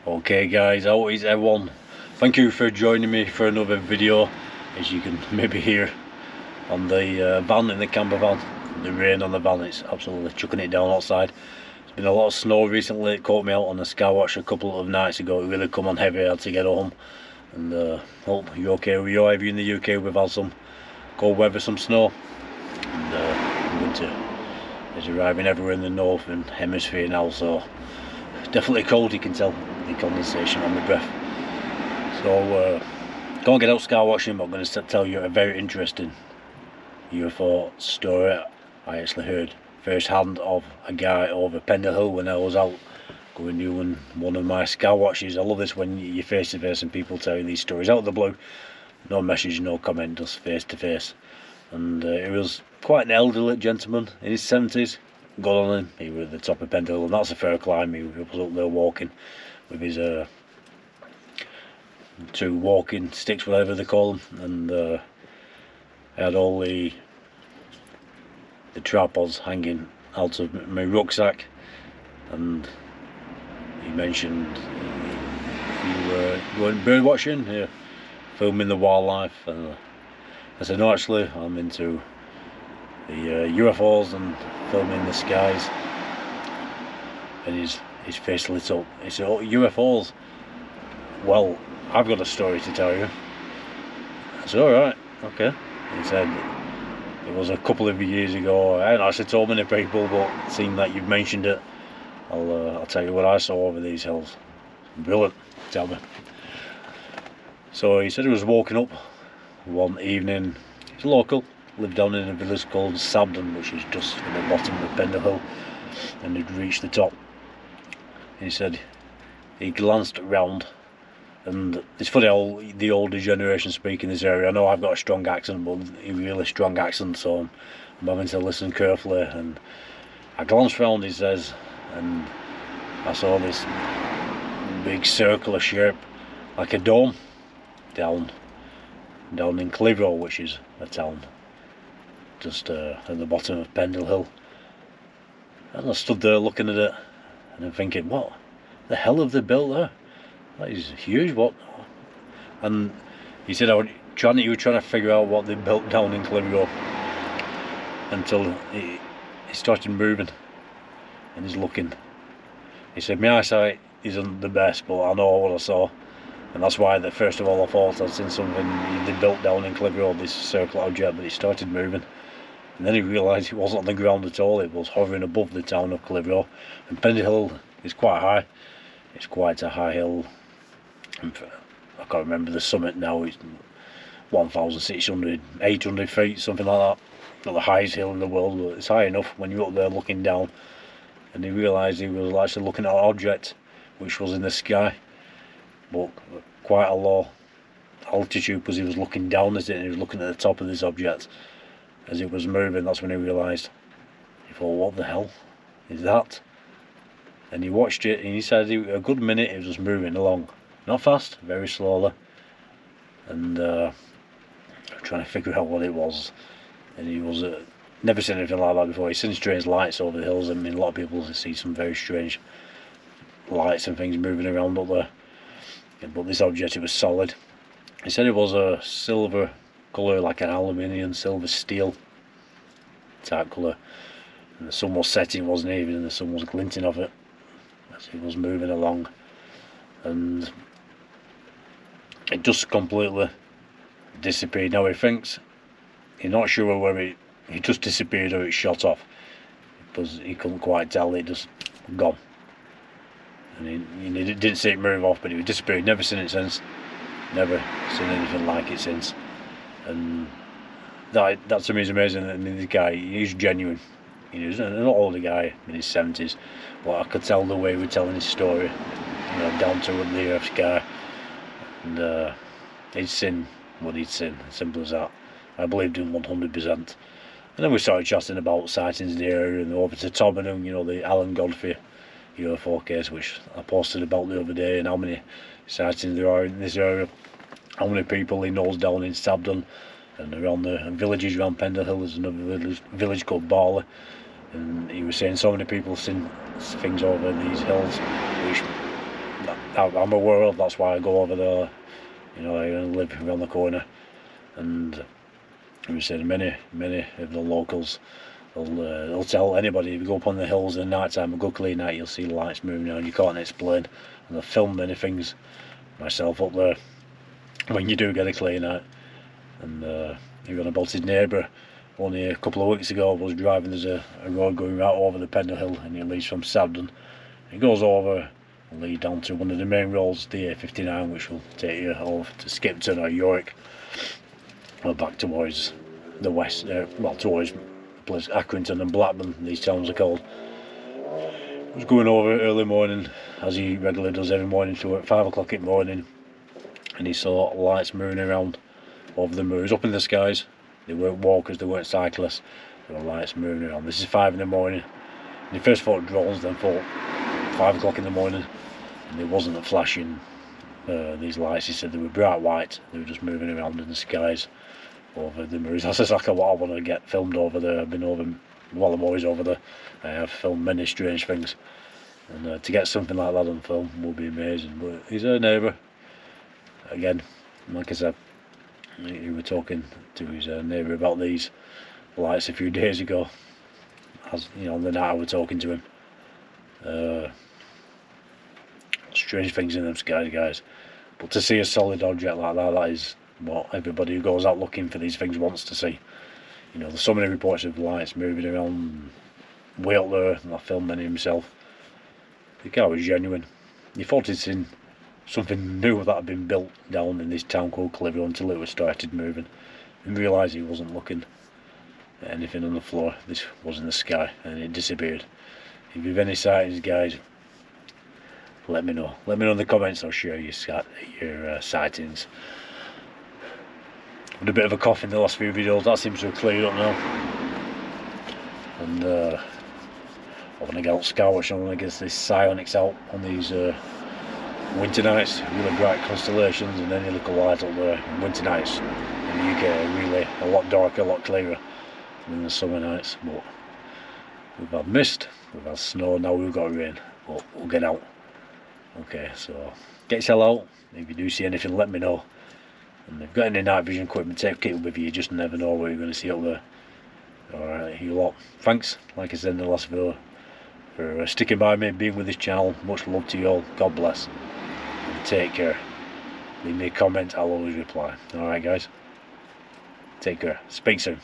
Okay guys, how is everyone? Thank you for joining me for another video. As you can maybe hear on the van, in the camper van, the rain on the van, it's absolutely chucking it down outside. There's been a lot of snow recently. It caught me out on the Skywatch a couple of nights ago. It really come on heavy. I had to get home. And hope you're okay with you. If you're in the UK, we've had some cold weather, some snow, and winter is arriving everywhere in the northern hemisphere now, so definitely cold. You can tell the condensation on the breath. So can't get out sky watching, but I'm going to tell you a very interesting UFO story I actually heard first hand of a guy over Pendle Hill when I was out going doing one of my sky watches. I love this when you're face to face and people tell you these stories out of the blue. No message, no comment, just face to face. And it was quite an elderly gentleman in his 70s. Got on him, he was at the top of Pendle Hill, and that's a fair climb. He was up there walking with his two walking sticks, whatever they call them, and I had all the tripods hanging out of my rucksack. And he mentioned you were going bird watching, yeah, filming the wildlife, and I said no, actually I'm into the UFOs and filming the skies. And his face lit up. He said, "Oh, UFOs? Well, I've got a story to tell you." I said, "Alright, okay." He said, "It was a couple of years ago. I haven't actually told many people, but seeing that you've mentioned it, I'll tell you what I saw over these hills." Brilliant, tell me. So he said he was walking up one evening. He's local, lived down in a village called Sabden, which is just at the bottom of Pendle Hill, and he'd reached the top. He said he glanced round, and it's funny how the older generation speak in this area. I know I've got a strong accent, but a really strong accent, so I'm having to listen carefully. And I glanced round, he says, and I saw this big circular shape, like a dome, down in Clitheroe, which is a town just at the bottom of Pendle Hill. And I stood there looking at it, and I'm thinking, what the hell have they built there? That is huge. What? And he said, he was trying to figure out what they built down in Clitheroe until he started moving, and he's looking. He said, my eyesight isn't the best, but I know what I saw, and that's why first of all I thought I'd seen something they built down in Clitheroe, this circular object. But it started moving, and then he realised it wasn't on the ground at all. It was hovering above the town of Clitheroe. And Pendle Hill is quite high. It's quite a high hill. I can't remember the summit now. It's 1,600, 800 feet, something like that. Not the highest hill in the world, but it's high enough when you're up there looking down. And he realised he was actually looking at an object which was in the sky, but quite a low altitude, because he was looking down at it and he was looking at the top of this object as it was moving. That's when he realised. He thought, what the hell is that? And he watched it, and he said a good minute it was just moving along, not fast, very slowly, and trying to figure out what it was. And he was never seen anything like that before. He's seen strange lights over the hills. I mean, a lot of people see some very strange lights and things moving around up there, but this object, it was solid. He said it was a silver colour, like an aluminium, silver steel type colour, and the sun was setting, wasn't even, and the sun was glinting off it as it was moving along. And it just completely disappeared. Now he thinks, he's not sure whether it just disappeared or it shot off, because he couldn't quite tell. It just gone, and he didn't see it move off, but it disappeared. Never seen it since, never seen anything like it since. And that to me is amazing. I mean, this guy, he's genuine. He's an older guy in his 70s, but I could tell the way he was telling his story, down to the earth guy. And he'd seen what he'd seen, simple as that. I believed him 100%. And then we started chatting about sightings in the area, and over to Tobenham, the Alan Godfrey UFO case, which I posted about the other day, and how many sightings there are in this area, how many people he knows down in Sabden and around the villages around Pendle Hill. There's another village called Barley, and he was saying so many people seen things over these hills which I'm aware of. That's why I go over there. You know, I live around the corner, and we said many of the locals, they'll tell anybody, if you go up on the hills in the night time, a good clear night, you'll see lights moving around. You can't explain, and I've filmed many things myself up there when you do get a clear night. And even about his neighbour, only a couple of weeks ago, I was driving. There's a road going right over the Pendle Hill, and it leads from Sabden. It goes over and lead down to one of the main roads, the A59, which will take you over to Skipton or York, or back towards the west, well, towards the place Accrington and Blackburn, these towns are called. He was going over early morning, as he regularly does every morning, to at 5 o'clock in the morning, and he saw lights moving around over the moors, up in the skies. They weren't walkers, they weren't cyclists, there were lights moving around. This is 5 in the morning, and he first thought drones, then thought 5 o'clock in the morning, and there wasn't a flashing these lights. He said they were bright white, they were just moving around in the skies over the moors. That's exactly what I want to get filmed over there. I've been over, while I'm always over there, I have filmed many strange things, and to get something like that on film will be amazing. But he's a neighbour, again, like I said, we were talking to his neighbour about these lights a few days ago, as you know, the night I was talking to him. Strange things in them skies, guys, but to see a solid object like that, that is what everybody who goes out looking for these things wants to see. You know, there's so many reports of lights moving around way up there, and I filmed many himself. The guy was genuine. He thought he'd seen something new that had been built down in this town called Clitheroe until it was started moving, and realised he wasn't looking at anything on the floor. This was in the sky, and it disappeared. If you've any sightings, guys, let me know. Let me know in the comments. I'll share your sightings. Had a bit of a cough in the last few videos. That seems to have cleared up now. And I want to get out scouts. I want to get this psionics out on these winter nights. Really bright constellations, and any little light up there. And winter nights in the UK are really a lot darker, a lot clearer than the summer nights. But we've had mist, we've had snow, now we've got rain. But we'll get out. Okay, so get yourself out. If you do see anything, let me know. And if you've got any night vision equipment, take it with you. You just never know what you're going to see up there. Alright, you lot, thanks, like I said in the last video, for sticking by me, being with this channel. Much love to you all. God bless. And take care. Leave me a comment, I'll always reply. Alright guys, take care. Speak soon.